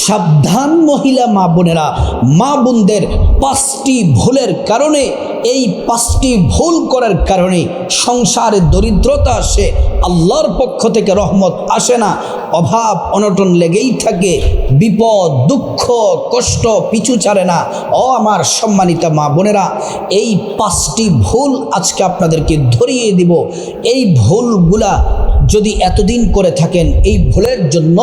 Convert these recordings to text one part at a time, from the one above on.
সাবধান মহিলা মা বোনেরা, মা বোনদের 5টি ভুলের কারণে, এই 5টি ভুল করার কারণে সংসারে দরিদ্রতা আসে, আল্লাহর পক্ষ থেকে রহমত আসে না, অভাব অনটন লেগেই থাকে, বিপদ দুঃখ কষ্ট পিছু ছাড়ে না। ও আমার সম্মানিতা মা বোনেরা, এই 5টি ভুল আজকে আপনাদেরকে ধরিয়ে দিব। এই ভুলগুলা যদি এতদিন করে থাকেন, এই ভুলের জন্য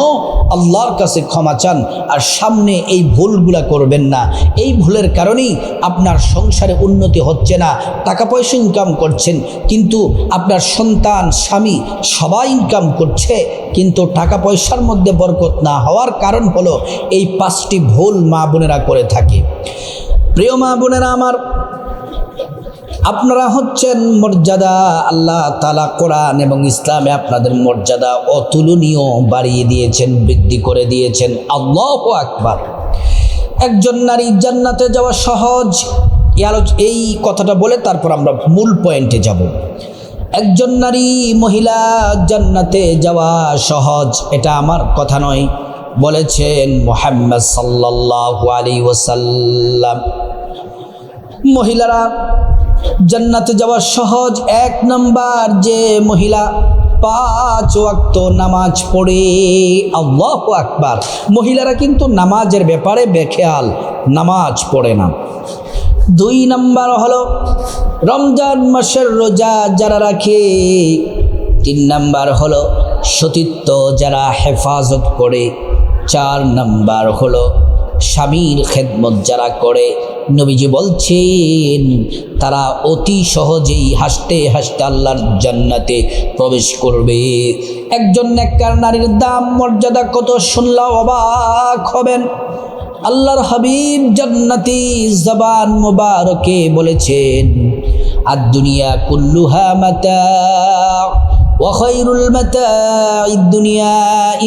আল্লাহর কাছে ক্ষমা চান, আর সামনে এই ভুলগুলা করবেন না। এই ভুলের কারণেই আপনার সংসারে উন্নতি হচ্ছে না। টাকা পয়সা ইনকাম করছেন, কিন্তু আপনার সন্তান স্বামী সবাই ইনকাম করছে, কিন্তু টাকা পয়সার মধ্যে বরকত না হওয়ার কারণ হলো এই 5টি ভুল মা বোনেরা করে থাকে। প্রিয় মা বোনেরা আমার, আপনারা হচ্ছেন মর্যাদা, আল্লাহ তাআলা কোরআন এবং ইসলামে আপনাদের মর্যাদা অতুলনীয় বাড়িয়ে দিয়েছেন, বৃদ্ধি করে দিয়েছেন। আল্লাহু আকবার। একজন নারী জান্নাতে যাওয়া সহজ, এই কথাটা বলে তারপর আমরা মূল পয়েন্টে যাব। একজন নারী মহিলা জান্নাতে যাওয়া সহজ, এটা আমার কথা নয়, বলেছেন মুহাম্মদ সাল্লাল্লাহু আলাইহি ওয়াসাল্লাম। মহিলারা জান্নাতে যাওয়া সহজ। 1 নাম্বার, যে মহিলা 5 ওয়াক্ত নামাজ পড়ে। আল্লাহু আকবার। মহিলারা কিন্তু নামাজের ব্যাপারে বেখেয়াল, নামাজ পড়ে না। 2 নাম্বার হলো রমজান মাসের রোজা যারা রাখে। 3 নাম্বার হলো সতীত্ব যারা হেফাজত করে। 4 নাম্বার হলো স্বামীর খেদমত যারা করে। নবীজি বলছেন তারা অতি সহজেই হাসতে হাসতে আল্লাহর জান্নাতে প্রবেশ করবে। একজন নেককার নারীর দাম মর্যাদা কত শুনলে অবাক হবেন। আল্লাহর হাবিব জান্নাতি জবান মুবারকে বলেছেন, আদ-দুনিয়া কুল্লুহা মাতা ওয়া খায়রুল মাতা'id দুনিয়া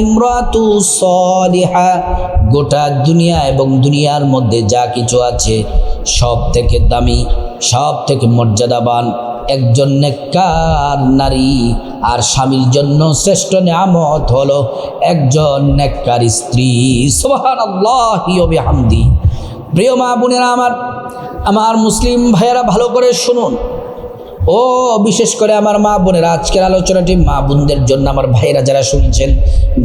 ইমরাতু সালিহা। গোটা দুনিয়া এবং দুনিয়ার মধ্যে যা কিছু আছে সব থেকে দামি, সব থেকে মর্যাদাবান একজন নেককার নারী, আর স্বামীর জন্য শ্রেষ্ঠ নিয়ামত হলো একজন নেককার স্ত্রী। সুবহানাল্লাহি ওয়া বিহামদি। প্রিয় মা বোনেরা আমার মুসলিম ভাইয়েরা ভালো করে শুনুন। ও বিশেষ করে আমার মা বোনেরা, আজকের আলোচনাটি মা বোনদের জন্য। আমার ভাইরা যারা শুনছেন,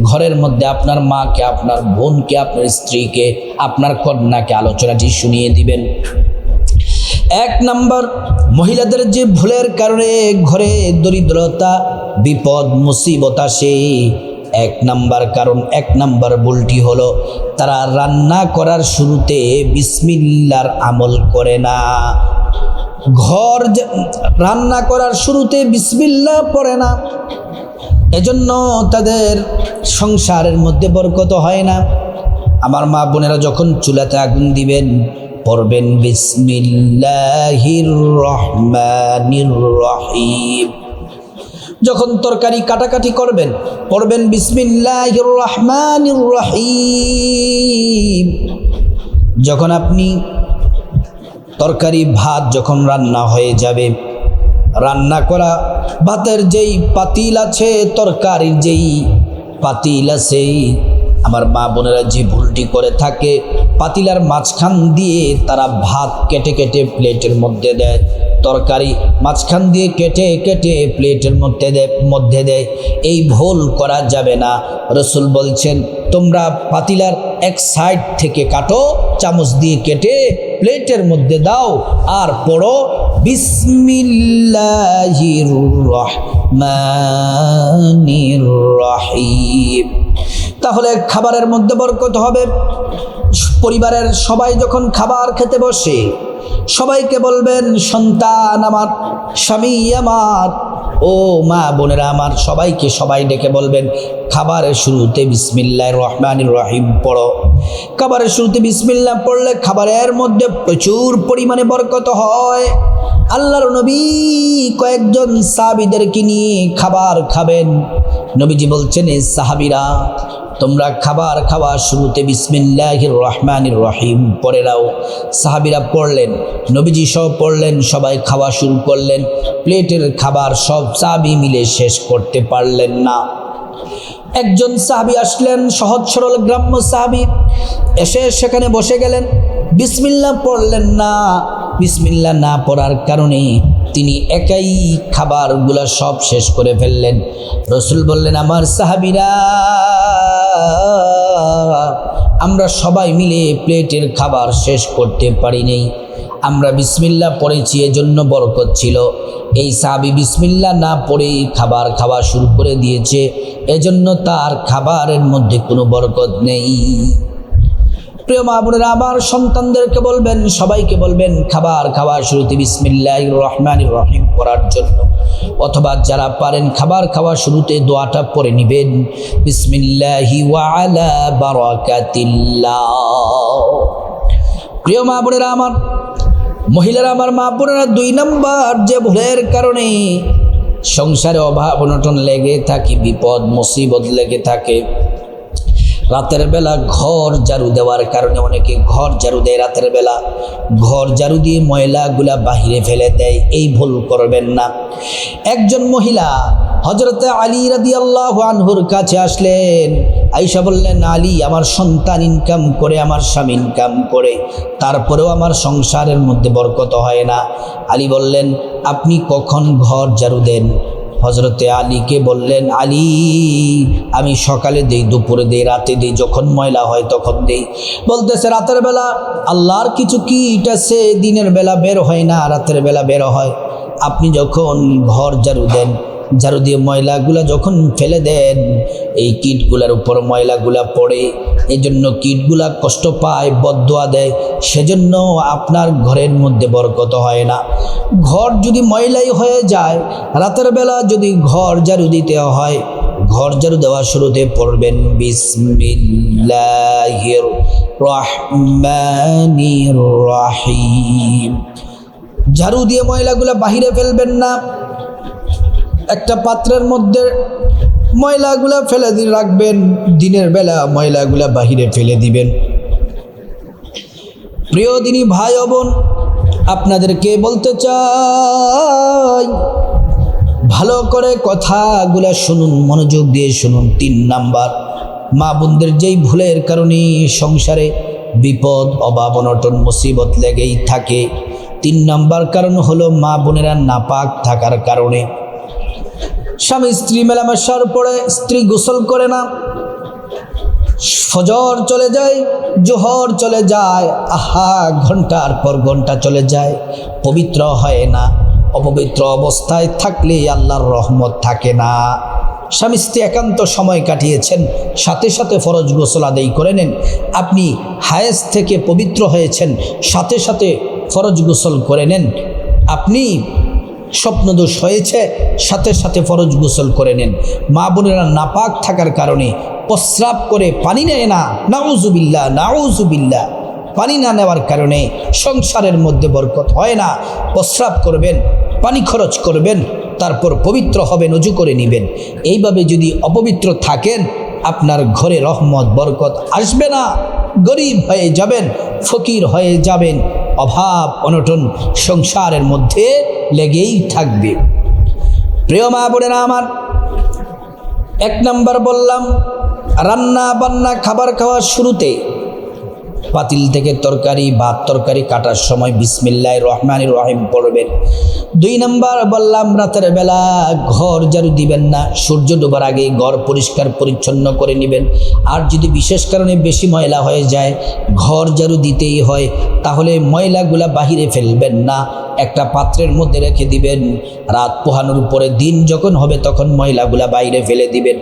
ঘরের মধ্যে আপনার মাকে, আপনার বোনকে, আপনার স্ত্রীকে, আপনার কন্যাকে আলোচনাটি শুনিয়ে দিবেন। 1 নাম্বার, মহিলাদের যে ভুলের কারণে ঘরে দরিদ্রতা বিপদ মুসিবত আসে। 1 নাম্বার কারণ, 1 নাম্বার ভুলটি হলো তারা রান্না করার শুরুতে বিসমিল্লাহর আমল করে না। ঘর রান্না করার শুরুতে বিসমিল্লাহ পড়ে না, এজন্য তাদের সংসারের মধ্যে বরকত হয় না। আমার মা বোনেরা যখন চুলাতে আগুন দিবেন, পড়বেন বিসমিল্লাহির রহমানির রহিম। যখন তরকারি কাটাকাটি করবেন, পড়বেন বিসমিল্লাহির রহমানির রহিম। যখন আপনি তরকারি ভাত যখন রান্না হয়ে যাবে, রান্না করা ভাতের যেই পাতিল আছে, তরকারির যেই পাতিল আছে, আমার মা বোনেরা যে ভুলটি করে থাকে, পাতিলার মাঝখান দিয়ে তারা ভাত কেটে কেটে প্লেটের মধ্যে দেয়, তরকারি মাঝখান দিয়ে কেটে কেটে প্লেটের মধ্যে দেয়। এই ভুল করা যাবে না। রসুল বলছেন, তোমরা পাতিলার এক সাইড থেকে কাটো, চামচ দিয়ে কেটে প্লেটের মধ্যে দাও, আর পড়ো বিসমিল্লাহির রহমানির রহিম। তাহলে খাবারের মধ্যে বরকত হবে। পরিবারের সবাই যখন খাবার খেতে বসে, সবাইকে বলবেন, সন্তান আমার, স্বামী আমার, ও মা বোনেরা আমার, সবাই ডেকে বলবেন, খাবারের শুরুতে বিসমিল্লাহির রহমানির রহিম পড়ো। খাবারের শুরুতে বিসমিল্লাহ পড়লে খাবারের মধ্যে প্রচুর পরিমাণে বরকত হয়। আল্লাহর নবী কয়েকজন সাহাবীদেরকে নিয়ে খাবার খাবেন। নবীজি বলছেন, এই সাহাবীরা, তোমরা খাবার খাওয়া শুরুতে বিসমিল্লাহির রহমানির রহিম পড়ে নাও। সাহাবীরা পড়লেন, নবীজি সব পড়লেন, সবাই খাওয়া শুরু করলেন। প্লেটের খাবার সব সাহাবী মিলে শেষ করতে পারলেন না। একজন সাহাবী আসলেন, সহজ সরল গ্রাম্য সাহাবী, এসে সেখানে বসে গেলেন। বিসমিল্লাহ পড়লেন না। বিসমিল্লাহ না পড়ার কারণে তিনি একাই খাবারগুলো সব শেষ করে ফেললেন। রাসূল বললেন, আমার সাহাবীরা, আমরা সবাই মিলে প্লেটের খাবার শেষ করতে পারি নাই, আমরা বিসমিল্লাহ পড়েছি, এজন্য বরকত ছিল। এই সাহাবী বিসমিল্লাহ না পড়েই খাবার খাওয়া শুরু করে দিয়েছে, এজন্য তার খাবারের মধ্যে কোনো বরকত নেই। প্রিয় মা বোনেরা, আমার সন্তানদেরকে বলবেন, সবাইকে বলবেন খাবার খাওয়ার শুরুতে বিসমিল্লাহির রহমানির রহিম পড়ার জন্য, অথবা যারা পারেন খাবার খাওয়ার শুরুতে দোয়াটা পড়ে নেবেন, বিসমিল্লাহি ওয়া আলা বারাকাতিল্লাহ। প্রিয় মা বোনেরা আমার, মহিলারা আমার, মা বোনেরা, 2 নম্বর যে ভুলের কারণে সংসারে অভাব অনটন লেগে থাকে, বিপদ মুসিবত লেগে থাকে, রাতের বেলা ঘর ঝাড়ু দেওয়ার কারণে অনেকে ঘর ঝাড়ু দেয়, রাতের বেলা ঘর ঝাড়ু দিয়ে ময়লাগুলা বাহিরে ফেলে দেয়। এই ভুল করবেন না। একজন মহিলা হযরতে আলী রাদিয়াল্লাহু আনহুর কাছে আসলেন, আয়েশা বললেন, আলী, আমার সন্তান ইনকাম করে, আমার স্বামী ইনকাম করে, তারপরেও আমার সংসারের মধ্যে বরকত হয় না। আলী বললেন, আপনি কখন ঘর ঝাড়ু দেন? হযরতে আলীকে বললেন, আলী, আমি সকালে দেই, দুপুরে দেই, রাতে দেই, যখন ময়লা হয় তখন দেই। বলতেছে, রাতের বেলা আল্লাহর কিছু কীট আছে, দিনের বেলা বের হয় না, রাতের বেলা বের হয়। আপনি যখন ঘর ঝাড়ু দেন, ঝাড়ু দিয়ে ময়লাগুলা যখন ফেলে দেন, এই কীটগুলার উপর ময়লাগুলা পড়ে, এই জন্য কীটগুলা কষ্ট পায়, বদদোয়া দেয়, সেজন্য আপনার ঘরের মধ্যে বরকত হয় না। ঘর যদি ময়লাই হয়ে যায়, রাতের বেলা যদি ঘর ঝাড়ু দিতে হয়, ঘর ঝাড়ু দেওয়ার শুরুতে পড়বেন বিসমিল্লাহির রহমানির রহিম। ঝাড়ু দিয়ে ময়লাগুলা বাহিরে ফেলবেন না, একটা পাত্রের মধ্যে ময়লাগুলা ফেলে দিয়ে রাখবেন, দিনের বেলা ময়লাগুলা বাহিরে ফেলে দিবেন। প্রিয় দিনী ভাই ও বোন, আপনাদেরকে বলতে চাই, ভালো করে কথাগুলা শুনুন, মনোযোগ দিয়ে শুনুন। 3 নাম্বার, মা বোনদের যেই ভুলের কারণে সংসারে বিপদ, অভাব, অনটন, মুসিবত লেগেই থাকে, 3 নাম্বার কারণ হলো মা বোনেরা নাপাক থাকার কারণে। স্বামী স্ত্রী মেলামেশার পরে স্ত্রী গোসল করে না, ফজর চলে যায়, জোহর চলে যায়, ঘন্টার পর ঘন্টা চলে যায়, পবিত্র হয় না। অপবিত্র অবস্থায় থাকলে আল্লাহর রহমত থাকে না। স্বামী স্ত্রী একান্ত সময় কাটিয়েছেন, সাথে সাথে ফরজ গোসল আদায় করে নেন। আপনি হায়েজ থেকে পবিত্র হয়েছেন, সাথে সাথে ফরজ গোসল করে নেন। আপনি স্বপ্নদোষ হয়েছে, সাথে সাথে ফরজ গোসল করে নেন। মা বোনেরা নাপাক থাকার কারণে প্রস্রাব করে পানি নেয় না, নাউজুবিল্লাহ নাউজুবিল্লাহ। পানি না নেওয়ার কারণে সংসারের মধ্যে বরকত হয় না। প্রস্রাব করবেন, পানি খরচ করবেন, তারপর পবিত্র হবেন, ওযু করে নেবেন। এইভাবে যদি অপবিত্র থাকেন, আপনার ঘরে রহমত বরকত আসবে না। গরিব হয়ে যাবেন, ফকির হয়ে যাবেন, অভাব অনটন সংসারের মধ্যে লেগেই থাকবে। প্রিয় মা বোনেরা আমার, 1 নাম্বার বললাম, রান্না বান্না খাবার খাওয়ার শুরুতে পাতিল থেকে তরকারি, ভাত তরকারি কাটার সময় বিসমিল্লাহির রহমানির রহিম পড়বেন। 2 নাম্বার বললাম, রাতের বেলা ঘর ঝাড়ু দিবেন না, সূর্য ডোবার আগে ঘর পরিষ্কার পরিচ্ছন্ন করে নেবেন। আর যদি বিশেষ কারণে বেশি ময়লা হয়ে যায়, ঘর ঝাড়ু দিতেই হয়, তাহলে ময়লাগুলা বাহিরে ফেলবেন না, একটা পাত্রের মধ্যে রেখে দিবেন। রাত পোহানোর উপরে দিন যখন হবে তখন ময়লাগুলা বাইরে ফেলে দিবেন।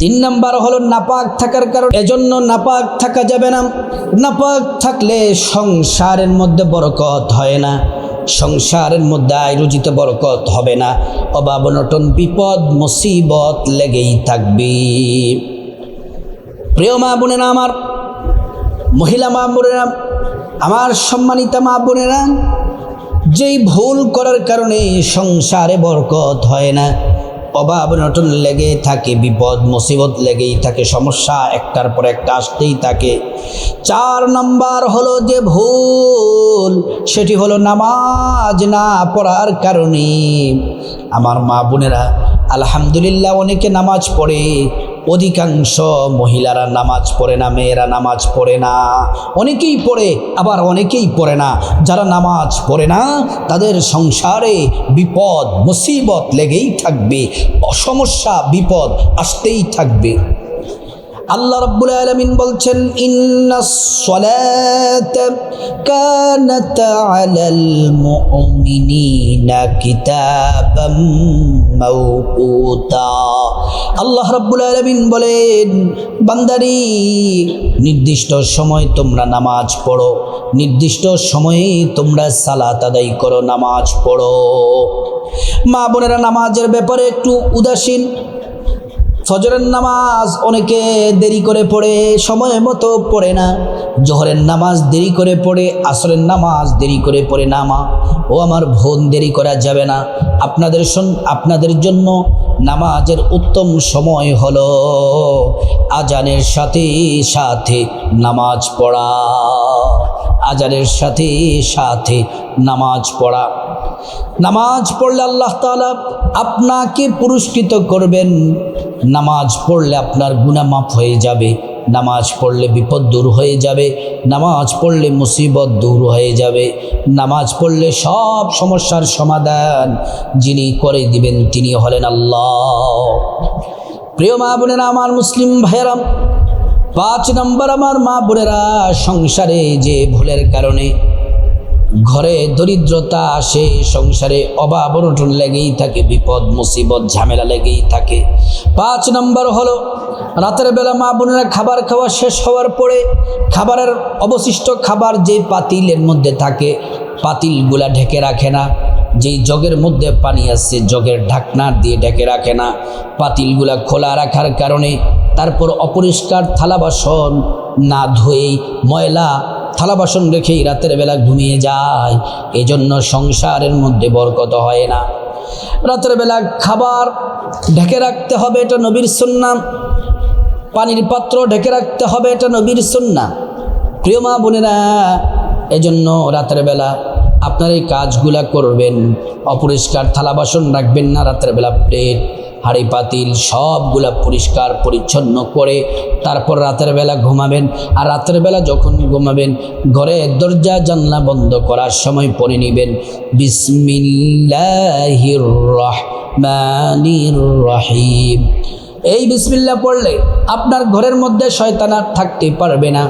3 নাম্বার হলো নাপাক থাকার কারণ, এজন্য নাপাক থাকা যাবে না। নাপাক থাকলে সংসারের মধ্যে বরকত হয় না, সংসারের মধ্যে আয় রুজিতে বরকত হবে না, অভাব অনটন বিপদ মুসিবত লেগেই থাকবে। প্রিয় মা বোনেরা আমার, মহিলা মা বোনেরা আমার, সম্মানিতা মা বোনেরা, যেই ভুল করার কারণে সংসারে বরকত হয় না, অভাব অনটন লেগে থাকে, বিপদ মুসিবত লেগেই থাকে, সমস্যা একটার পর একটা আসতেই থাকে। 4 নাম্বার হলো যে ভুল, সেটি হলো নামাজ না পড়ার কারণে। আমার মা বোনেরা, আলহামদুলিল্লাহ অনেকে নামাজ পড়ে, অধিকাংশ মহিলারা নামাজ পড়ে না, মেয়েরা নামাজ পড়ে না। অনেকেই পড়ে, আবার অনেকেই পড়ে না। যারা নামাজ পড়ে না তাদের সংসারে বিপদ মুসিবত লেগেই থাকবে, সমস্যা বিপদ আসতেই থাকবে। আল্লাহ রাব্বুল আলামিন বলছেন, ইন্নাস সালাতা কানাত আলাল মুমিনিনা কিতাবাম মাওকুতা। আল্লাহ রাব্বুল আলামিন বলেন, বান্দারি নির্দিষ্ট সময় তোমরা নামাজ পড়ো, নির্দিষ্ট সময়ে তোমরা সালাত আদায় করো, নামাজ পড়ো। মা বোনেরা নামাজের ব্যাপারে একটু উদাসীন। ফজরের নামাজ অনেকে দেরি করে পড়ে, সময় মতো পড়ে না। জোহরের নামাজ দেরি করে পড়ে, আসরের নামাজ দেরি করে পড়ে না। মা ও আমার বোন, দেরি করা যাবে না। আপনাদের জন্য নামাজের উত্তম সময় হলো আজানের সাথে সাথে নামাজ পড়া। আজানের সাথে সাথে নামাজ পড়া। নামাজ পড়লে আল্লাহ তাআলা আপনাকে পুরস্কৃত করবেন। নামাজ পড়লে আপনার গুনাহ মাফ হয়ে যাবে, নামাজ পড়লে বিপদ দূর হয়ে যাবে, নামাজ পড়লে মুসিবত দূর হয়ে যাবে, নামাজ পড়লে সব সমস্যার সমাধান যিনি করে দিবেন তিনি হলেন আল্লাহ। প্রিয় মা বোনেরা, আমার মুসলিম ভাইয়েরা, 5 নম্বর আমার মা বোনেরা, সংসারে যে ভুলের কারণে ঘরে দরিদ্রতা আসে, সংসারে অভাব অনটন লেগেই থাকে, বিপদ মুসিবত ঝামেলা লেগেই থাকে। 5 নম্বর হলো রাতের বেলা মা বোনেরা খাবার খাওয়া শেষ হওয়ার পরে খাবারের অবশিষ্ট খাবার যে পাতিলের মধ্যে থাকে, পাতিলগুলা ঢেকে রাখে না। যেই জগের মধ্যে পানি আছে জগের ঢাকনা দিয়ে ঢেকে রাখে না। পাতিলগুলা খোলা রাখার কারণে তারপর অপরিষ্কার থালা বাসন না ধুয়েই ময়লা থালা বাসন রেখেই রাতের বেলা ঘুমিয়ে যায়। এজন্য সংসারের মধ্যে বরকত হয় না। রাতের বেলা খাবার ঢেকে রাখতে হবে, এটা নবীর সুন্নাহ। পানির পাত্র ঢেকে রাখতে হবে, এটা নবীর সুন্নাহ। প্রিয় মা বোনেরা, এজন্য রাতের বেলা আপনার এই কাজগুলা করবেন। অপরিষ্কার থালা বাসন রাখবেন না। রাতের বেলা প্লেট, হাঁড়ি পাতিল সবগুলা পরিষ্কার পরিচ্ছন্ন করে তারপর রাতের বেলা ঘুমাবেন। আর রাতের বেলা যখন ঘুমাবেন ঘরের দরজা জানলা বন্ধ করার সময় পড়ে নেবেন, বিসমিল্লাহির রহমানির রহিম। এই বিসমিল্লাহ পড়লে আপনার ঘরের মধ্যে শয়তান আর থাকতে পারবে না,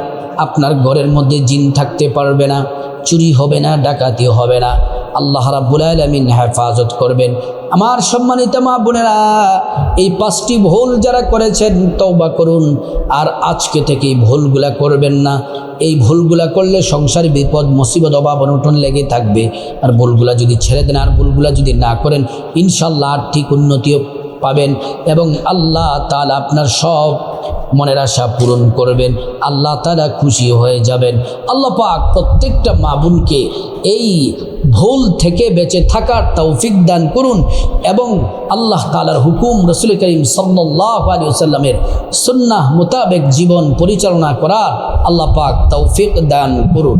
আপনার ঘরের মধ্যে জিন থাকতে পারবে না, চুরি হবে না, ডাকাতি হবে না। আল্লাহ রাব্বুল আলামিন হেফাজত করবেন। আমার সম্মানিত মা বোনেরা, এই 5টি ভুল যারা করেছেন তওবা করুন, আর আজকে থেকে এই ভুলগুলা করবেন না। এই ভুলগুলা করলে সংসারে বিপদ মুসিবত অভাব অনটন লেগে থাকবে। আর ভুলগুলা যদি ছেড়ে দেন, আর ভুলগুলা যদি না করেন, ইনশাআল্লাহ আর্থিক উন্নতিও পাবেন এবং আল্লাহ তাআলা আপনার সব মনের আশা পূরণ করবেন। আল্লাহ তাআলা খুশি হয়ে যাবেন। আল্লাহ পাক প্রত্যেকটা মা বোনকে এই ভুল থেকে বেঁচে থাকার তৌফিক দান করুন এবং আল্লাহ তাআলার হুকুম, রাসূল করিম সাল্লাল্লাহু আলাইহি ওয়াসাল্লামের সুন্নাহ মোতাবেক জীবন পরিচালনা করার আল্লাহ পাক তৌফিক দান করুন।